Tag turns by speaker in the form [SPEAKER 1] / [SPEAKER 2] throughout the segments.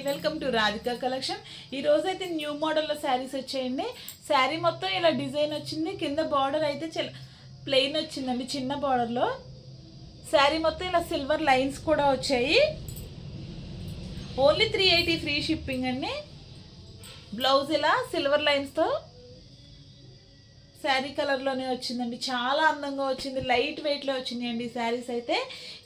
[SPEAKER 1] Welcome to Radhika collection. ఈ రోజు అయితే న్యూ మోడల్లో శారీస్ వచ్చాయండి. శారీ మొత్తం ఇలా డిజైన్ వచ్చింది. కింద బార్డర్ అయితే ప్లెయిన్ వచ్చిందండి చిన్న బార్డర్లో. శారీ మొత్తం ఇలా సిల్వర్ లైన్స్ కూడా వచ్చాయి. ఓన్లీ 380 ఫ్రీ షిప్పింగ్ అండి. బ్లౌజ్ ఇలా సిల్వర్ లైన్స్తో శారీ కలర్లోనే వచ్చిందండి. చాలా అందంగా వచ్చింది. లైట్ వెయిట్లో వచ్చినాయండి ఈ శారీస్ అయితే.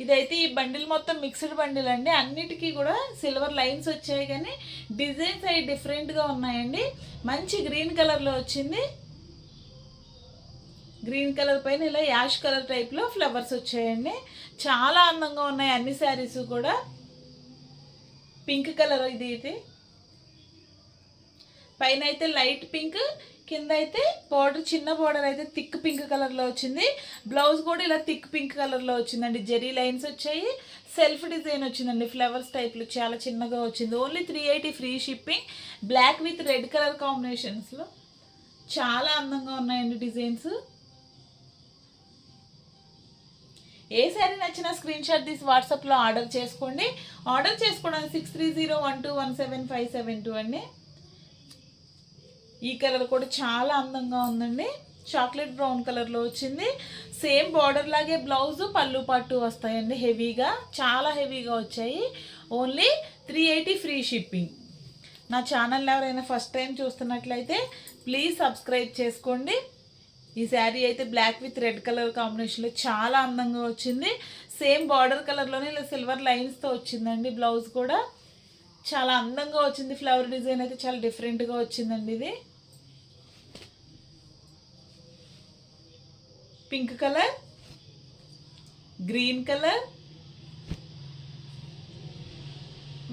[SPEAKER 1] ఇదైతే ఈ బండిల్ మొత్తం మిక్స్డ్ బండిల్ అండి. అన్నిటికీ కూడా సిల్వర్ లైన్స్ వచ్చాయి, కానీ డిజైన్స్ అవి డిఫరెంట్గా ఉన్నాయండి. మంచి గ్రీన్ కలర్లో వచ్చింది. గ్రీన్ కలర్ పైన ఇలా యాష్ కలర్ టైప్లో ఫ్లవర్స్ వచ్చాయండి. చాలా అందంగా ఉన్నాయి అన్ని శారీస్ కూడా. పింక్ కలర్ ఇది పైన అయితే లైట్ పింక్, కింద అయితే బార్డర్ చిన్న బార్డర్ అయితే థిక్ పింక్ కలర్లో వచ్చింది. బ్లౌజ్ కూడా ఇలా థిక్ పింక్ కలర్లో వచ్చిందండి. జెరీ లైన్స్ వచ్చాయి, సెల్ఫ్ డిజైన్ వచ్చిందండి. ఫ్లవర్స్ టైప్లో చాలా చిన్నగా వచ్చింది. Only 380 free shipping. Black with red colour కాంబినేషన్స్లో చాలా అందంగా ఉన్నాయండి డిజైన్స్. ఏ శారీ నచ్చినా స్క్రీన్ షాట్ తీసి వాట్సాప్లో ఆర్డర్ చేసుకోండి. ఆర్డర్ చేసుకోవడానికి 6301217572 అండి. ఈ కలర్ కూడా చాలా అందంగా ఉందండి. చాక్లెట్ బ్రౌన్ కలర్లో వచ్చింది. సేమ్ బార్డర్ లాగే బ్లౌజ్ పళ్ళు పట్టు వస్తాయండి. హెవీగా, చాలా హెవీగా వచ్చాయి. Only 380 free shipping. నా ఛానల్ ఎవరైనా ఫస్ట్ టైం చూస్తున్నట్లయితే ప్లీజ్ సబ్స్క్రైబ్ చేసుకోండి. ఈ శారీ అయితే బ్లాక్ విత్ రెడ్ కలర్ కాంబినేషన్లో చాలా అందంగా వచ్చింది. సేమ్ బార్డర్ కలర్లోనే ఇలా సిల్వర్ లైన్స్తో వచ్చిందండి. బ్లౌజ్ కూడా చాలా అందంగా వచ్చింది. ఫ్లవర్ డిజైన్ అయితే చాలా డిఫరెంట్గా వచ్చిందండి. ఇది pink colour, green colour,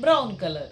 [SPEAKER 1] brown colour.